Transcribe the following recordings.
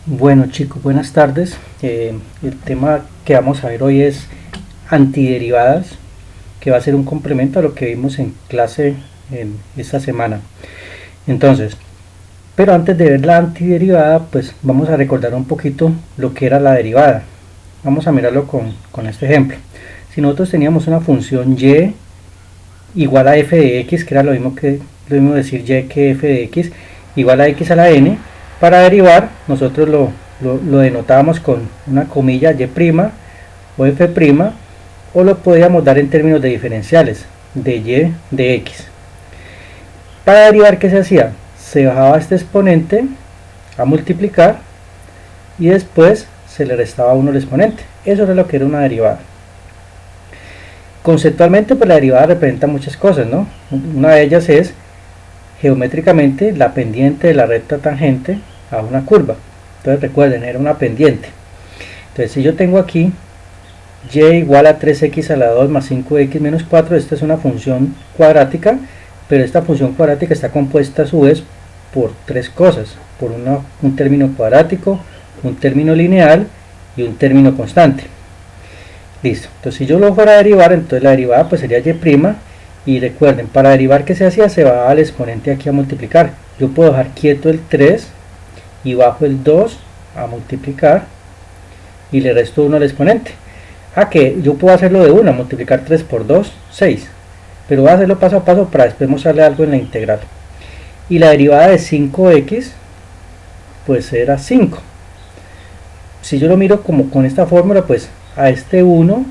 Bueno chicos, buenas tardes. El tema que vamos a ver hoy es antiderivadas, que va a ser un complemento a lo que vimos en clase en esta semana. Entonces, pero antes de ver la antiderivada, pues vamos a recordar un poquito lo que era la derivada. Vamos a mirarlo con este ejemplo. Si nosotros teníamos una función y igual a f de x, que era lo mismo decir y que f de x, igual a x a la n, para derivar nosotros lo denotábamos con una comilla y' o f', o lo podíamos dar en términos de diferenciales de y de x. Para derivar, ¿qué se hacía? Se bajaba este exponente a multiplicar y después se le restaba 1 al exponente. Eso era lo que era una derivada. Conceptualmente, pues la derivada representa muchas cosas, ¿no? Una de ellas es geométricamente la pendiente de la recta tangente a una curva. Entonces recuerden, era una pendiente. Entonces si yo tengo aquí y igual a 3x a la 2 más 5x menos 4, esta es una función cuadrática, pero esta función cuadrática está compuesta a su vez por tres cosas, por un término cuadrático, un término lineal y un término constante. Listo, entonces si yo lo fuera a derivar, entonces la derivada pues sería y', y recuerden, para derivar, ¿qué se hacía? Se va al exponente aquí a multiplicar. Yo puedo dejar quieto el 3 y bajo el 2 a multiplicar y le resto 1 al exponente. Que yo puedo hacerlo de 1, multiplicar 3 por 2, 6, pero voy a hacerlo paso a paso para después mostrarle algo en la integral. Y la derivada de 5x pues era 5. Si yo lo miro como con esta fórmula, pues a este 1,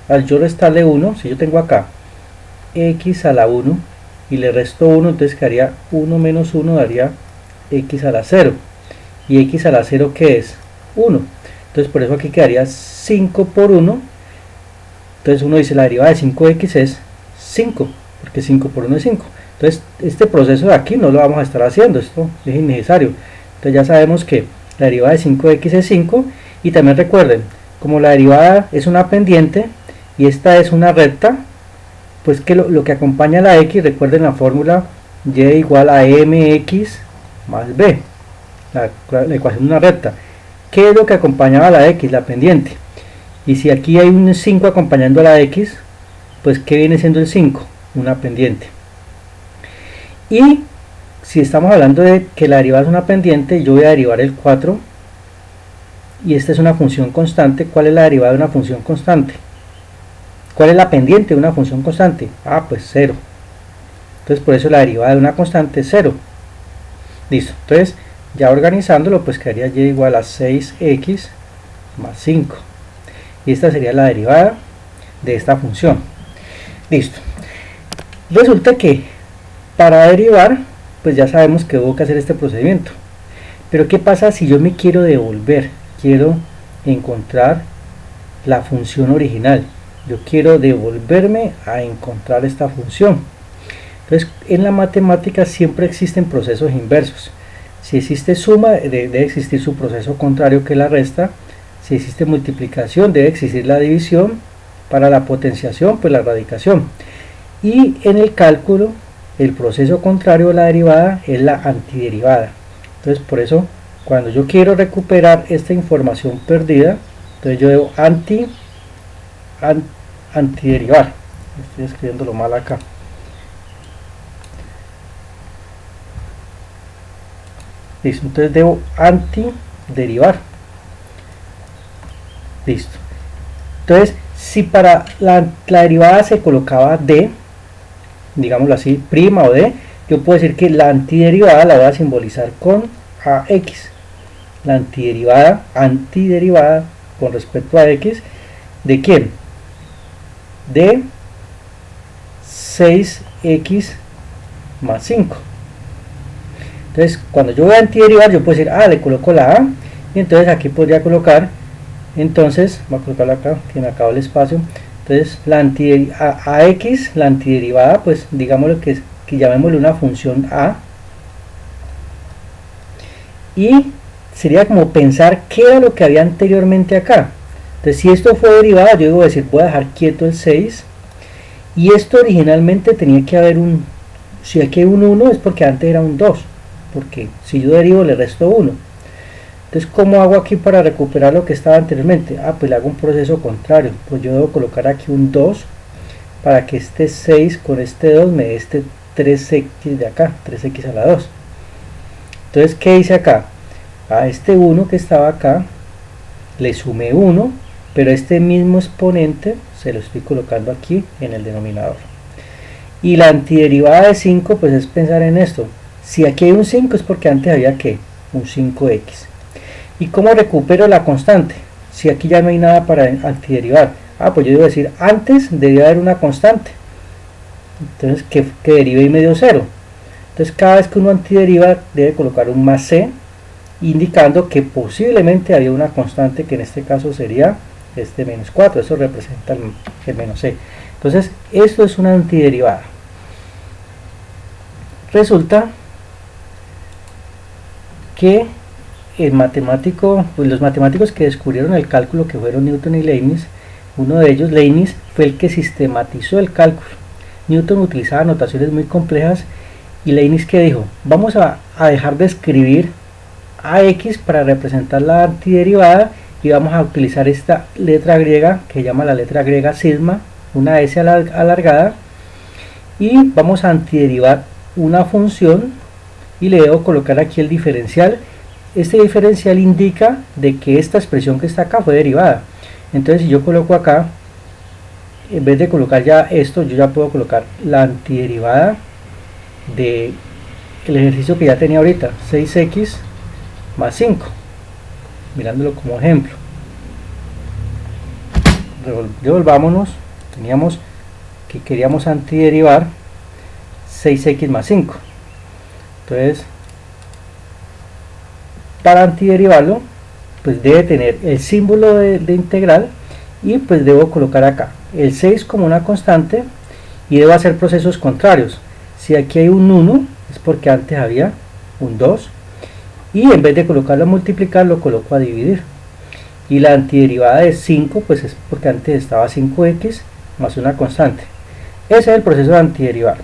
al yo restarle 1, si yo tengo acá x a la 1 y le resto 1, entonces quedaría 1 menos 1 daría x a la 0, y x a la 0 ¿qué es? 1. Entonces por eso aquí quedaría 5 por 1. Entonces uno dice la derivada de 5x es 5, porque 5 por 1 es 5. Entonces este proceso de aquí no lo vamos a estar haciendo, esto es innecesario. Entonces ya sabemos que la derivada de 5x es 5, y también recuerden, como la derivada es una pendiente y esta es una recta, pues que lo que acompaña a la x, recuerden la fórmula y igual a mx más b, la ecuación de una recta. ¿Qué es lo que acompañaba a la x? La pendiente. Y si aquí hay un 5 acompañando a la x, pues ¿qué viene siendo el 5? Una pendiente. Y si estamos hablando de que la derivada es una pendiente, yo voy a derivar el 4, y esta es una función constante. ¿Cuál es la derivada de una función constante? ¿Cuál es la pendiente de una función constante? Pues 0. Entonces por eso la derivada de una constante es 0. Listo. Entonces ya organizándolo, pues quedaría y igual a 6x más 5. Y esta sería la derivada de esta función. Listo. Resulta que para derivar, pues ya sabemos que hubo que hacer este procedimiento. Pero ¿qué pasa si yo me quiero devolver? Quiero encontrar la función original. Yo quiero devolverme a encontrar esta función. Entonces en la matemática siempre existen procesos inversos. Si existe suma, debe existir su proceso contrario, que es la resta. Si existe multiplicación, debe existir la división. Para la potenciación, pues la radicación. Y en el cálculo, el proceso contrario de la derivada es la antiderivada. Entonces por eso, cuando yo quiero recuperar esta información perdida, entonces yo debo antiderivar. Estoy escribiéndolo mal acá. Listo, entonces debo antiderivar. Listo. Entonces, si para la derivada se colocaba d, digámoslo así, prima o d, yo puedo decir que la antiderivada la voy a simbolizar con ax. La antiderivada con respecto a x, ¿de quién? De 6x más 5. Entonces cuando yo voy a antiderivar, yo puedo decir, le coloco la a, y entonces aquí podría colocar, entonces voy a colocarla acá, que me acabo el espacio. Entonces la ax, la antiderivada, pues digámoslo que llamémosle una función a, y sería como pensar qué era lo que había anteriormente acá. Entonces si esto fue derivada, yo debo decir, voy a dejar quieto el 6, y esto originalmente tenía que haber si aquí hay un 1 es porque antes era un 2, porque si yo derivo le resto 1. Entonces, ¿cómo hago aquí para recuperar lo que estaba anteriormente? Pues le hago un proceso contrario, pues yo debo colocar aquí un 2 para que este 6 con este 2 me dé este 3x de acá, 3x a la 2. Entonces, ¿qué hice acá? A este 1 que estaba acá le sumé 1, pero este mismo exponente se lo estoy colocando aquí en el denominador. Y la antiderivada de 5 pues es pensar en esto. Si aquí hay un 5 es porque antes había que un 5x. ¿Y cómo recupero la constante? Si aquí ya no hay nada para antiderivar. Pues yo debo decir, antes debía haber una constante. Entonces, que derive y medio 0. Entonces, cada vez que uno antideriva, debe colocar un más c, indicando que posiblemente había una constante, que en este caso sería este menos 4. Eso representa el menos c. Entonces, esto es una antiderivada. Resulta que el matemático, pues los matemáticos que descubrieron el cálculo, que fueron Newton y Leibniz, uno de ellos, Leibniz, fue el que sistematizó el cálculo. Newton utilizaba notaciones muy complejas y Leibniz, que dijo, vamos a dejar de escribir ax para representar la antiderivada y vamos a utilizar esta letra griega que se llama la letra griega sigma, una s alargada, y vamos a antiderivar una función y le debo colocar aquí el diferencial. Este diferencial indica de que esta expresión que está acá fue derivada. Entonces, si yo coloco acá, en vez de colocar ya esto, yo ya puedo colocar la antiderivada de el ejercicio que ya tenía ahorita, 6x más 5, mirándolo como ejemplo. Devolvámonos, teníamos que queríamos antiderivar 6x más 5. Entonces, para antiderivarlo, pues debe tener el símbolo de integral, y pues debo colocar acá el 6 como una constante y debo hacer procesos contrarios. Si aquí hay un 1 es porque antes había un 2, y en vez de colocarlo a multiplicar lo coloco a dividir. Y la antiderivada de 5 pues es porque antes estaba 5x más una constante. Ese es el proceso de antiderivar.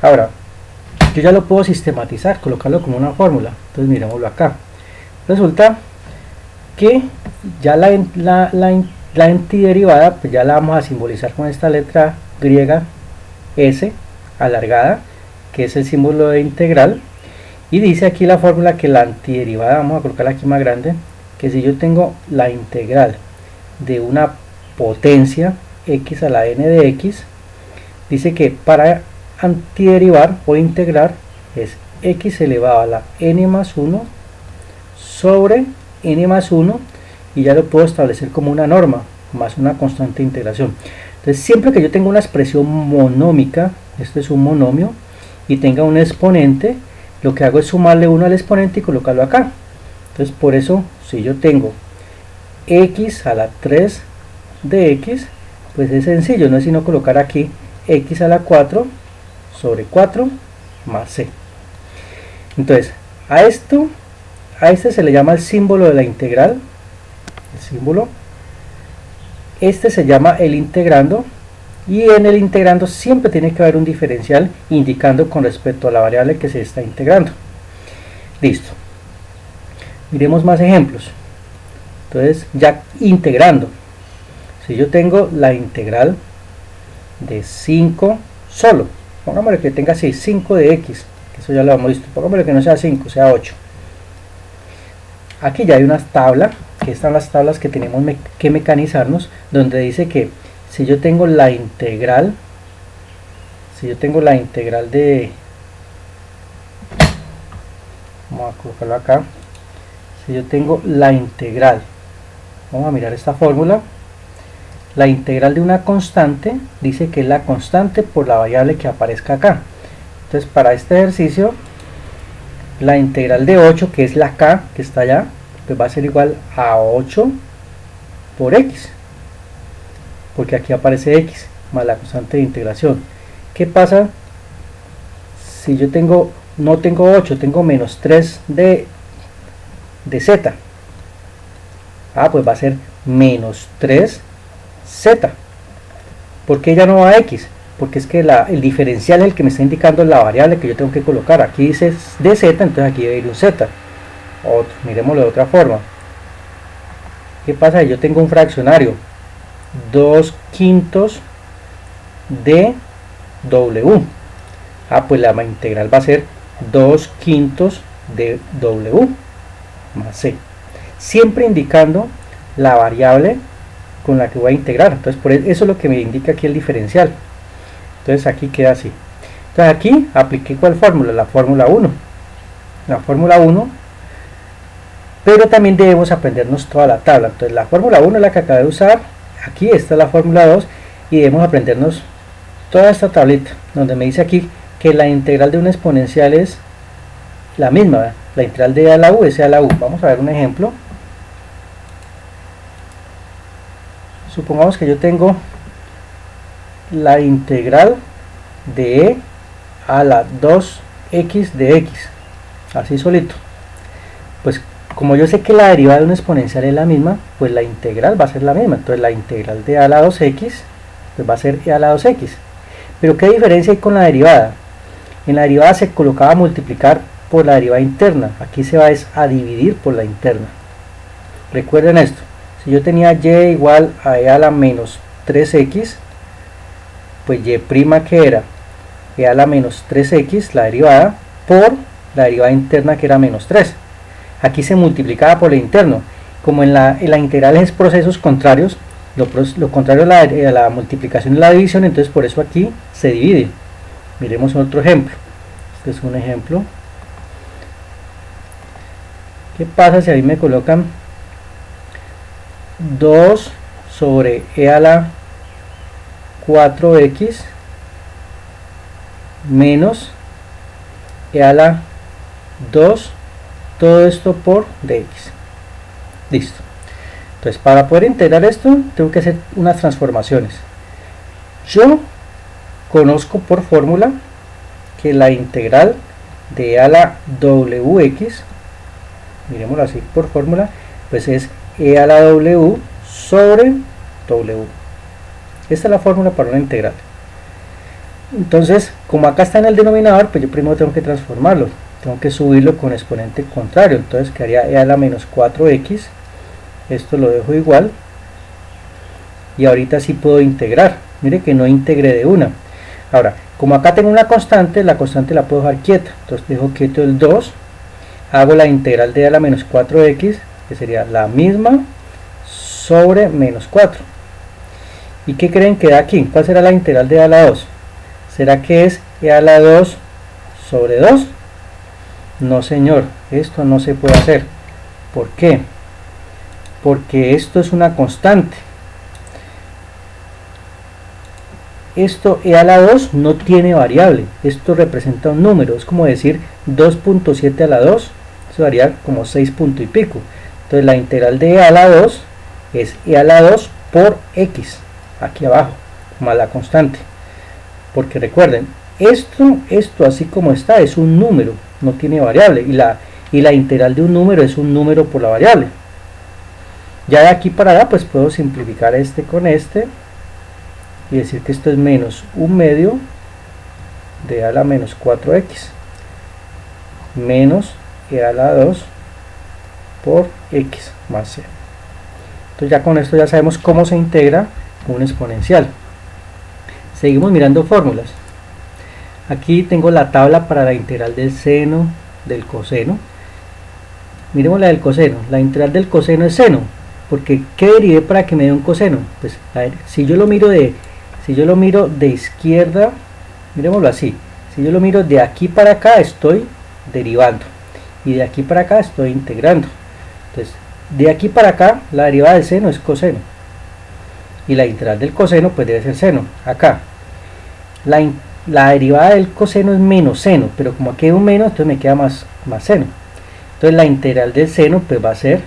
Ahora, yo ya lo puedo sistematizar, colocarlo como una fórmula. Entonces miremoslo acá. Resulta que ya la antiderivada pues ya la vamos a simbolizar con esta letra griega S alargada, que es el símbolo de integral, y dice aquí la fórmula que la antiderivada, vamos a colocarla aquí más grande, que si yo tengo la integral de una potencia x a la n de x, dice que para antiderivar o integrar es x elevado a la n más 1 sobre n más 1, y ya lo puedo establecer como una norma más una constante de integración. Entonces, siempre que yo tenga una expresión monómica, esto es un monomio, y tenga un exponente, lo que hago es sumarle 1 al exponente y colocarlo acá. Entonces, por eso, si yo tengo x a la 3 de x, pues es sencillo, no es sino colocar aquí x a la 4 sobre 4 más c. Entonces, a este se le llama el símbolo de la integral, el símbolo. Este se llama el integrando, y en el integrando siempre tiene que haber un diferencial indicando con respecto a la variable que se está integrando. Listo. Miremos más ejemplos. Entonces, ya integrando, si yo tengo la integral de 5 solo, pongámosle que tenga así 5 de x, que eso ya lo hemos visto, pongámosle que no sea 5, sea 8. Aquí ya hay una tabla, que están las tablas que tenemos que mecanizarnos, donde dice que si yo tengo la integral, de, vamos a colocarlo acá, si yo tengo la integral, vamos a mirar esta fórmula, la integral de una constante, dice que es la constante por la variable que aparezca acá. Entonces, para este ejercicio, la integral de 8, que es la k que está allá, pues va a ser igual a 8 por x, porque aquí aparece x más la constante de integración. ¿Qué pasa si yo no tengo 8, tengo menos 3 de z? Pues va a ser menos 3z. ¿Por qué ya no va a x? Porque es que el diferencial es el que me está indicando la variable que yo tengo que colocar. Aquí dice dz, entonces aquí debe ir un z. otro. Miremoslo de otra forma. ¿Qué pasa? Yo tengo un fraccionario 2/5 de W. Pues la integral va a ser 2/5 de W más C, siempre indicando la variable con la que voy a integrar. Entonces por eso es lo que me indica aquí el diferencial. Entonces aquí queda así. Entonces aquí apliqué ¿cuál fórmula? La fórmula 1. La fórmula 1, pero también debemos aprendernos toda la tabla. Entonces la fórmula 1 es la que acabé de usar. Aquí está la fórmula 2 y debemos aprendernos toda esta tablita, donde me dice aquí que la integral de una exponencial es la misma, ¿verdad? La integral de a a la u es a a la u. Vamos a ver un ejemplo. Supongamos que yo tengo la integral de e a la 2x de x, así solito. Pues como yo sé que la derivada de una exponencial es la misma, pues la integral va a ser la misma. Entonces la integral de a a la 2x pues va a ser e a la 2x. Pero ¿qué diferencia hay con la derivada? En la derivada se colocaba multiplicar por la derivada interna. Aquí se va a dividir por la interna. Recuerden esto. Si yo tenía y igual a e a la menos 3x, pues y' que era e a la menos 3x, la derivada, por la derivada interna que era menos 3. Aquí se multiplicaba por lo interno. Como en la integral es procesos contrarios, lo contrario a la multiplicación y la división, entonces por eso aquí se divide. Miremos otro ejemplo. Este es un ejemplo. ¿Qué pasa si a mí me colocan 2 sobre e a la 4x menos e a la 2, todo esto por dx? Listo. Entonces para poder integrar esto tengo que hacer unas transformaciones. Yo conozco por fórmula que la integral de e a la wx, miremoslo así por fórmula, pues es e a la w sobre w. Esta es la fórmula para una integral. Entonces, como acá está en el denominador, pues yo primero tengo que transformarlo. Tengo que subirlo con exponente contrario. Entonces quedaría e a la menos 4x. Esto lo dejo igual. Y ahorita sí puedo integrar. Mire que no integré de una. Ahora, como acá tengo una constante, la constante la puedo dejar quieta. Entonces dejo quieto el 2. Hago la integral de e a la menos 4x, que sería la misma sobre menos 4. ¿Y qué creen que da aquí? ¿Cuál será la integral de e a la 2? ¿Será que es e a la 2 sobre 2? No, señor, esto no se puede hacer. ¿Por qué? Porque esto es una constante. Esto e a la 2 no tiene variable. Esto representa un número. Es como decir 2.7 a la 2. Eso daría como 6 punto y pico. Entonces la integral de e a la 2 es e a la 2 por x. Aquí abajo, más la constante. Porque recuerden, esto así como está es un número, no tiene variable, y la integral de un número es un número por la variable. Ya de aquí para allá pues puedo simplificar este con este y decir que esto es menos 1/2 de e a la menos 4x menos e a la 2 por x más c. Entonces ya con esto ya sabemos cómo se integra un exponencial. Seguimos mirando fórmulas. Aquí tengo la tabla para la integral del seno, del coseno. Miremos la del coseno. La integral del coseno es seno, porque ¿qué derivé para que me dé un coseno? Pues a ver, si yo lo miro de izquierda, miremoslo así. Si yo lo miro de aquí para acá, estoy derivando, y de aquí para acá estoy integrando. Entonces, de aquí para acá, la derivada del seno es coseno, y la integral del coseno pues debe ser seno. Acá la derivada del coseno es menos seno, pero como aquí hay un menos, entonces me queda más seno. Entonces la integral del seno pues va a ser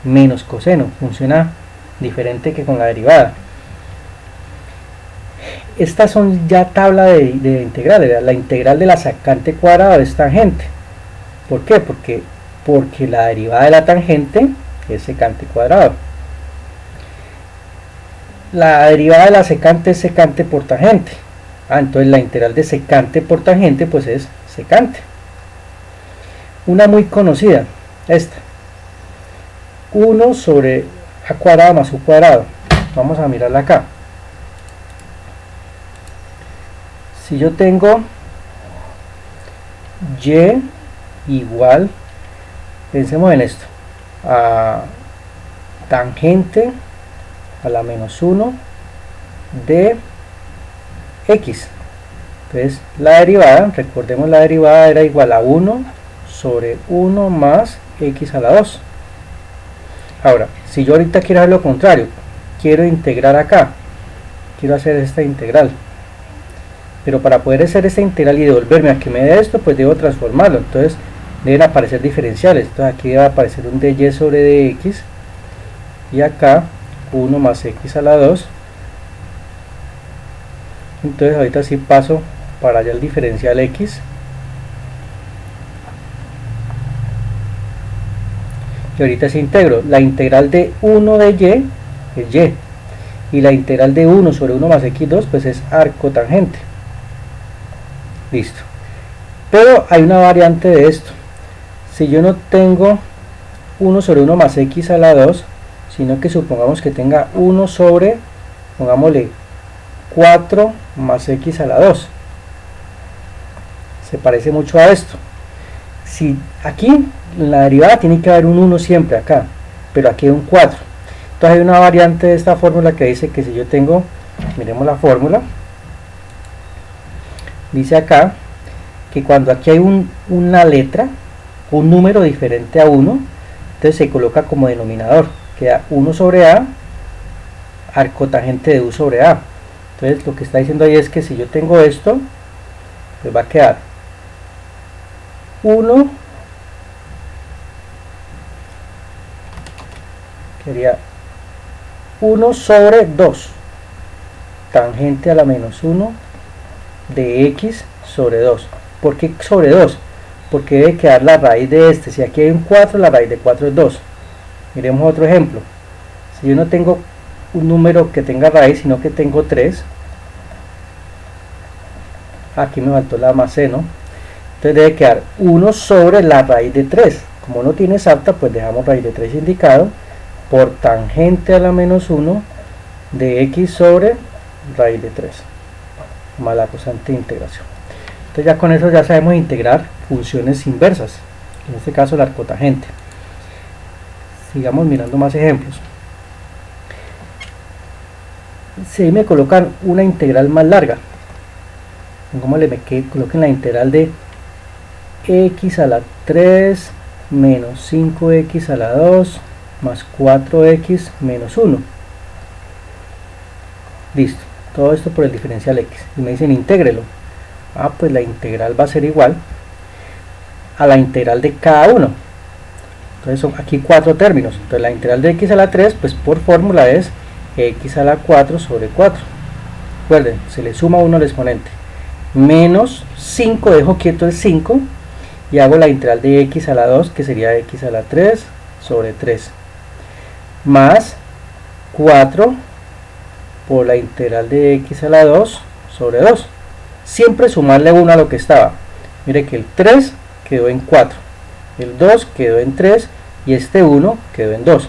menos coseno. Funciona diferente que con la derivada. Estas son ya tabla de integrales, ¿verdad? La integral de la secante cuadrada es tangente. ¿Por qué? Porque la derivada de la tangente es secante cuadrado. La derivada de la secante es secante por tangente. Entonces la integral de secante por tangente pues es secante. Una muy conocida, esta. 1 sobre a cuadrado más u cuadrado. Vamos a mirarla acá. Si yo tengo y igual, pensemos en esto, a tangente a la menos 1 de x. Entonces la derivada, recordemos, la derivada era igual a 1 sobre 1 más x a la 2. Ahora, si yo ahorita quiero hacer lo contrario, quiero integrar acá, quiero hacer esta integral, pero para poder hacer esta integral y devolverme a que me dé esto, pues debo transformarlo. Entonces deben aparecer diferenciales. Entonces aquí debe aparecer un dy sobre dx, y acá 1 más x a la 2. Entonces ahorita sí paso para allá el diferencial x, y ahorita sí integro. La integral de 1 de y es y la integral de 1 sobre 1 más x2 pues es arco tangente. Listo. Pero hay una variante de esto. Si yo no tengo 1 sobre 1 más x a la 2, sino que supongamos que tenga 1 sobre, pongámosle 4 más x a la 2, se parece mucho a esto. Si aquí en la derivada tiene que haber un 1 siempre acá, pero aquí hay un 4. Entonces hay una variante de esta fórmula que dice que si yo tengo, miremos la fórmula, dice acá que cuando aquí hay una letra, un número diferente a 1, entonces se coloca como denominador, queda 1 sobre a, arco tangente de u sobre a. Entonces lo que está diciendo ahí es que si yo tengo esto, pues va a quedar 1, sería 1 sobre 2, tangente a la menos 1 de x sobre 2. ¿Por qué sobre 2? Porque debe quedar la raíz de este. Si aquí hay un 4, la raíz de 4 es 2. Miremos otro ejemplo. Si yo no tengo un número que tenga raíz, sino que tengo 3, aquí me faltó la más c, ¿no? Entonces debe quedar 1 sobre la raíz de 3. Como no tiene exacta, pues dejamos raíz de 3 indicado por tangente a la menos 1 de x sobre raíz de 3 más la constante de integración. Entonces ya con eso ya sabemos integrar funciones inversas, en este caso la arcotangente. Sigamos mirando más ejemplos. Si me colocan una integral más larga, como le coloquen la integral de x a la 3 menos 5x a la 2 más 4x menos 1. Listo, todo esto por el diferencial x, y me dicen intégrelo. Pues la integral va a ser igual a la integral de cada uno. Entonces son aquí 4 términos. Entonces la integral de x a la 3, pues por fórmula es x a la 4 sobre 4. Recuerden, se le suma 1 al exponente. Menos 5, dejo quieto el 5, y hago la integral de x a la 2, que sería x a la 3 sobre 3. Más 4 por la integral de x a la 2 sobre 2. Siempre sumarle 1 a lo que estaba. Mire que el 3 quedó en 4, el 2 quedó en 3 y este 1 quedó en 2.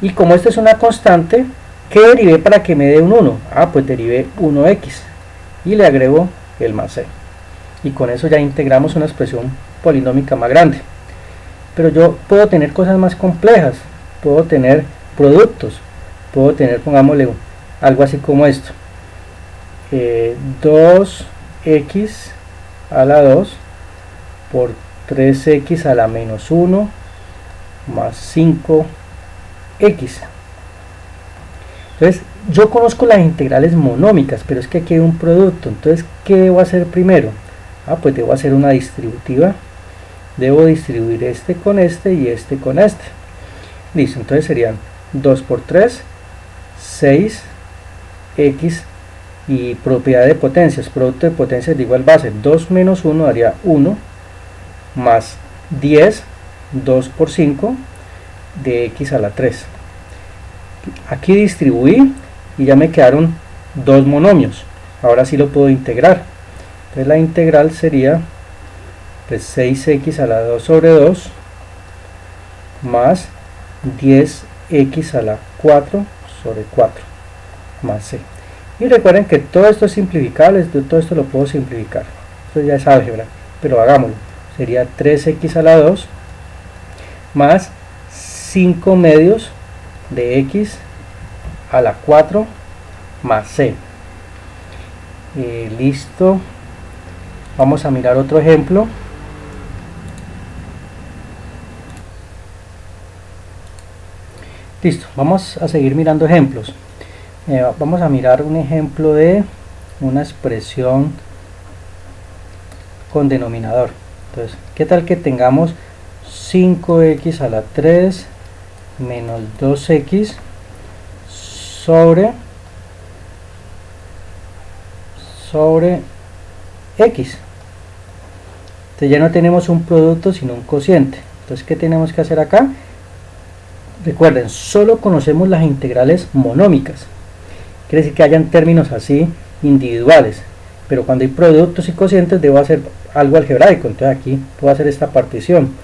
Y como esta es una constante, ¿qué derivé para que me dé un 1? Pues derivé 1x y le agrego el más c. Y con eso ya integramos una expresión polinómica más grande. Pero yo puedo tener cosas más complejas, puedo tener productos, puedo tener, pongámosle, algo así como esto. 2x a la 2 por 3x a la menos 1 más 5x. Entonces yo conozco las integrales monómicas, pero es que aquí hay un producto. Entonces, ¿qué debo hacer primero? Pues debo hacer una distributiva. Debo distribuir este con este y este con este. Listo, entonces serían 2 por 3, 6x, y propiedad de potencias, producto de potencias de igual base, 2 menos 1 daría 1, más 10, 2 por 5 de x a la 3. Aquí distribuí y ya me quedaron dos monomios. Ahora sí lo puedo integrar. Entonces la integral sería pues 6x a la 2 sobre 2 más 10x a la 4 sobre 4 más c. Y recuerden que todo esto es simplificable, todo esto lo puedo simplificar. Esto ya es álgebra, pero hagámoslo. Sería 3x a la 2 más 5 medios de x a la 4 más c. Listo. Vamos a mirar otro ejemplo. Listo, vamos a seguir mirando ejemplos. Vamos a mirar un ejemplo de una expresión con denominador. Entonces, ¿qué tal que tengamos 5x a la 3 menos 2x sobre x? Entonces ya no tenemos un producto sino un cociente. Entonces, ¿qué tenemos que hacer acá? Recuerden, solo conocemos las integrales monómicas. Quiere decir que hayan términos así individuales, pero cuando hay productos y cocientes debo hacer algo algebraico. Entonces aquí puedo hacer esta partición: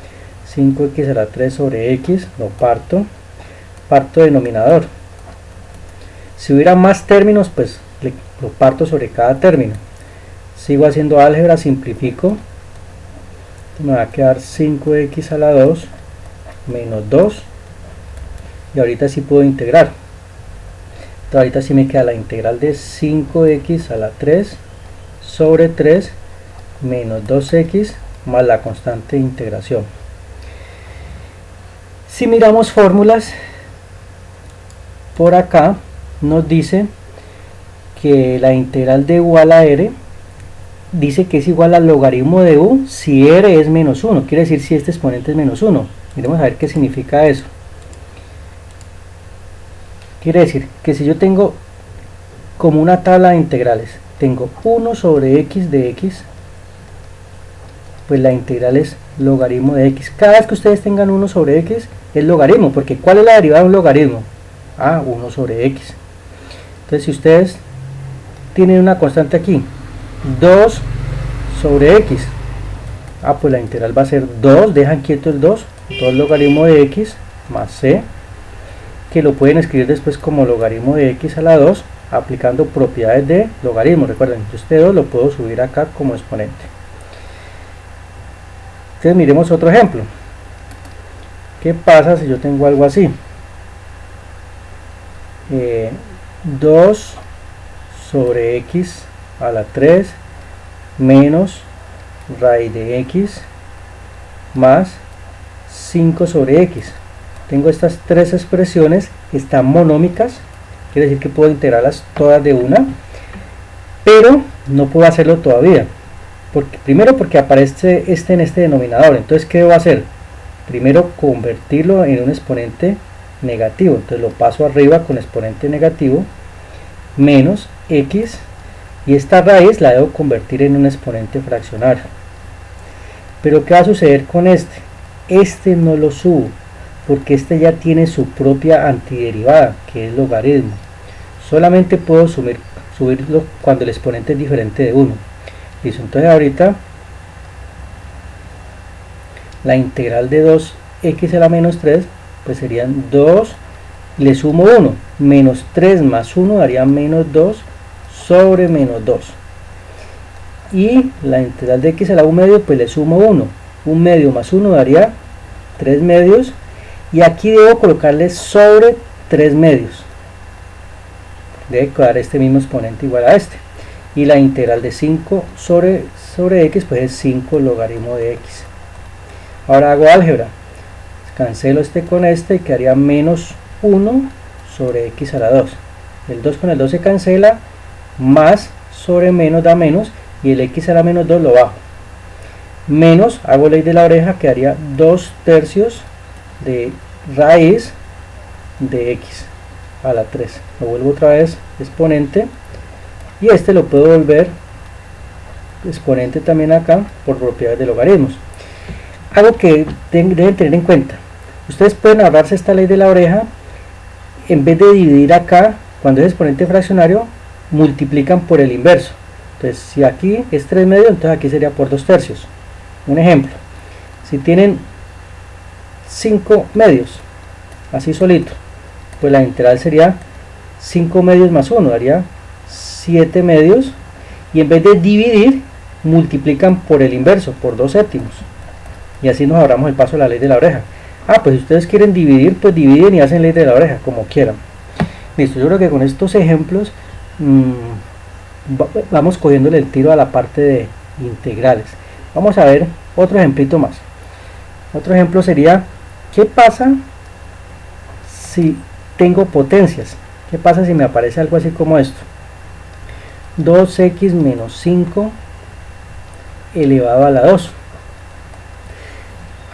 5x a la 3 sobre x, lo parto denominador. Si hubiera más términos, pues lo parto sobre cada término. Sigo haciendo álgebra, simplifico, me va a quedar 5x a la 2 menos 2, y ahorita sí puedo integrar. Entonces ahorita sí me queda la integral de 5x a la 3 sobre 3 menos 2x más la constante de integración. Si miramos fórmulas, por acá nos dice que la integral de u a la r dice que es igual al logaritmo de u si r es menos 1, quiere decir si este exponente es menos 1. Miremos a ver qué significa eso. Quiere decir que si yo tengo como una tabla de integrales, tengo 1 sobre x de x, pues la integral es logaritmo de x. Cada vez que ustedes tengan 1 sobre x es logaritmo, porque ¿cuál es la derivada de un logaritmo? 1 sobre x. Entonces si ustedes tienen una constante aquí, 2 sobre x, pues la integral va a ser 2, dejan quieto el 2 logaritmo de x más c, que lo pueden escribir después como logaritmo de x a la 2 aplicando propiedades de logaritmo. Recuerden, este 2 lo puedo subir acá como exponente. Entonces miremos otro ejemplo. ¿Qué pasa si yo tengo algo así? 2 sobre x a la 3 menos raíz de x más 5 sobre x. Tengo estas tres expresiones, están monómicas, quiere decir que puedo integrarlas todas de una, pero no puedo hacerlo todavía. Primero porque aparece en este denominador. Entonces, ¿qué debo hacer? Primero convertirlo en un exponente negativo. Entonces lo paso arriba con exponente negativo menos x, y esta raíz la debo convertir en un exponente fraccionario. Pero ¿qué va a suceder con este? Este no lo subo, porque este ya tiene su propia antiderivada, que es logaritmo. Solamente puedo subirlo cuando el exponente es diferente de 1. Listo, entonces ahorita la integral de 2x a la menos 3, pues serían 2, le sumo 1, menos 3 más 1 daría menos 2 sobre menos 2. Y la integral de x a la 1 medio, pues le sumo 1, 1 medio más 1 daría 3 medios. Y aquí debo colocarle sobre 3 medios. Debe quedar este mismo exponente igual a este. Y la integral de 5 sobre x, pues es 5 logaritmo de x. Ahora hago álgebra. Cancelo este con este y quedaría menos 1 sobre x a la 2. El 2 con el 2 se cancela, más sobre menos da menos, y el x a la menos 2 lo bajo. Menos, hago ley de la oreja, quedaría 2 tercios de raíz de x a la 3. Lo vuelvo otra vez exponente, y este lo puedo volver exponente también acá por propiedades de logaritmos. Algo que deben tener en cuenta: ustedes pueden ahorrarse esta ley de la oreja. En vez de dividir acá, cuando es exponente fraccionario, multiplican por el inverso. Entonces si aquí es 3 medios, entonces aquí sería por 2 tercios. Un ejemplo: si tienen 5 medios, así solito, pues la integral sería 5 medios más 1, daría 7 medios, y en vez de dividir, multiplican por el inverso, por 2 séptimos, y así nos ahorramos el paso de la ley de la oreja. Pues si ustedes quieren dividir, pues dividen y hacen ley de la oreja, como quieran. Listo, yo creo que con estos ejemplos vamos cogiéndole el tiro a la parte de integrales. Vamos a ver otro ejemplito más. Otro ejemplo sería, ¿qué pasa si tengo potencias? ¿Qué pasa si me aparece algo así como esto? 2x menos 5 elevado a la 2.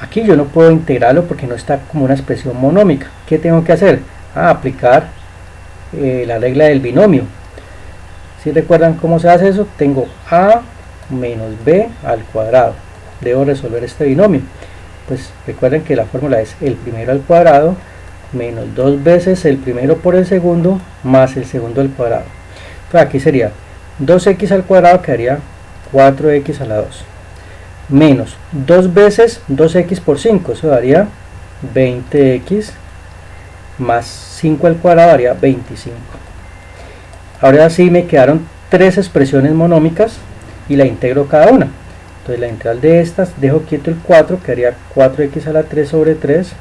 Aquí yo no puedo integrarlo porque no está como una expresión monómica. ¿Qué tengo que hacer? Aplicar la regla del binomio. Si recuerdan cómo se hace eso, tengo a menos b al cuadrado. Debo resolver este binomio. Pues recuerden que la fórmula es el primero al cuadrado menos 2 veces el primero por el segundo más el segundo al cuadrado. Entonces aquí sería 2x al cuadrado, quedaría 4x a la 2. Menos 2 veces 2x por 5, eso daría 20x, más 5 al cuadrado daría 25. Ahora sí me quedaron 3 expresiones monómicas y la integro cada una. Entonces la integral de estas, dejo quieto el 4, quedaría 4x a la 3 sobre 3,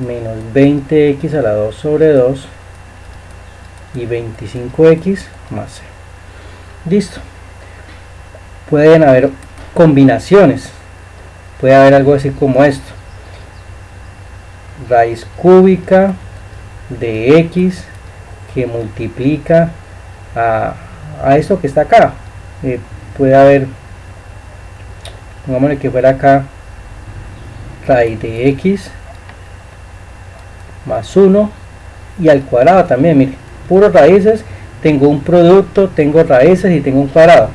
menos 20x a la 2 sobre 2, y 25x más c. Listo. Pueden haber combinaciones, puede haber algo así como esto: raíz cúbica de x que multiplica a esto que está acá. Puede haber, pongámosle que fuera acá, raíz de x más 1 y al cuadrado también. Mire, puros raíces, tengo un producto, tengo raíces y tengo un cuadrado.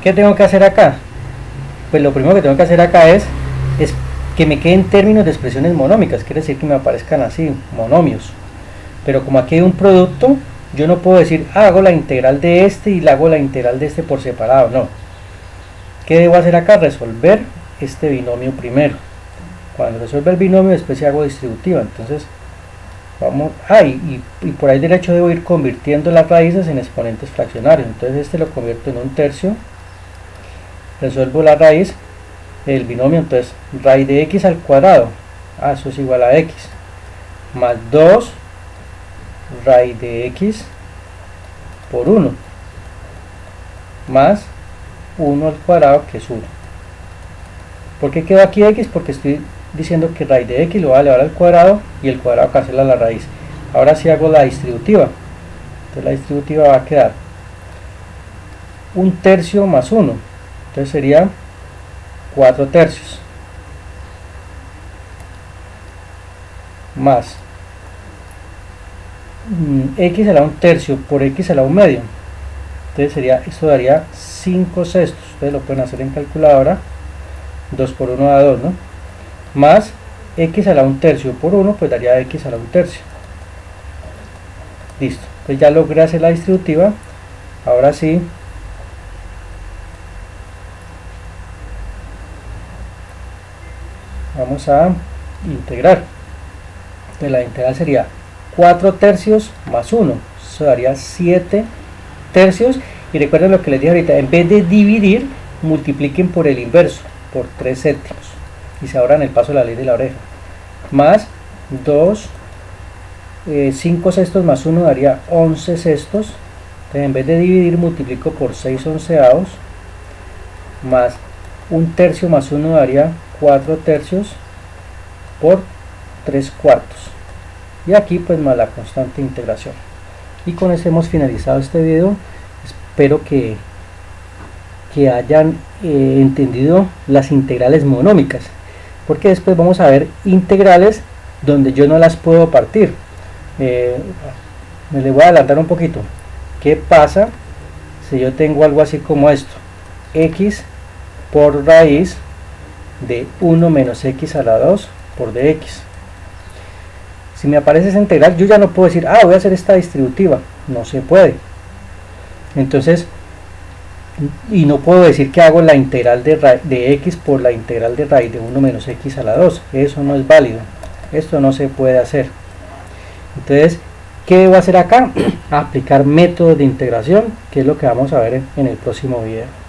¿Qué tengo que hacer acá? Pues lo primero que tengo que hacer acá es que me queden términos de expresiones monómicas, quiere decir que me aparezcan así, monomios. Pero como aquí hay un producto, yo no puedo decir, hago la integral de este y hago la integral de este por separado, no. ¿Qué debo hacer acá? Resolver este binomio primero. Cuando resuelva el binomio, después si hago distributiva. Entonces, vamos, y por ahí derecho debo ir convirtiendo las raíces en exponentes fraccionarios. Entonces este lo convierto en un tercio, resuelvo la raíz del binomio, entonces raíz de x al cuadrado, eso es igual a x, más 2 raíz de x por 1, más 1 al cuadrado, que es 1. ¿Por qué quedó aquí x? Porque estoy diciendo que raíz de x lo voy a elevar al cuadrado y el cuadrado cancela la raíz. Ahora sí hago la distributiva, entonces la distributiva va a quedar un tercio más 1, entonces sería 4 tercios, más x a la 1 tercio por x a la 1 medio, entonces sería, esto daría 5 sextos. Ustedes lo pueden hacer en calculadora, 2 por 1 da 2, ¿no? Más x a la 1 tercio por 1, pues daría x a la 1 tercio. Listo, entonces ya logré hacer la distributiva. Ahora sí, vamos a integrar. Entonces la integral sería 4 tercios más 1, eso daría 7 tercios. Y recuerden lo que les dije ahorita, en vez de dividir, multipliquen por el inverso, por 3 séptimos, y se ahorran el paso de la ley de la oreja. Más 2, 5 sextos más 1 daría 11 sextos. Entonces en vez de dividir, multiplico por 6 onceavos, más un tercio más 1 daría 4 tercios por 3 cuartos, y aquí pues más la constante de integración. Y con eso hemos finalizado este video. Espero que hayan entendido las integrales monómicas, porque después vamos a ver integrales donde yo no las puedo partir. Me le voy a adelantar un poquito. ¿Qué pasa si yo tengo algo así como esto? X por raíz de 1 menos x a la 2 por dx. Si me aparece esa integral, yo ya no puedo decir, voy a hacer esta distributiva. No se puede. Entonces, y no puedo decir que hago la integral de x por la integral de raíz de 1 menos x a la 2. Eso no es válido, esto no se puede hacer. Entonces, ¿qué debo hacer acá? Aplicar métodos de integración, que es lo que vamos a ver en el próximo video.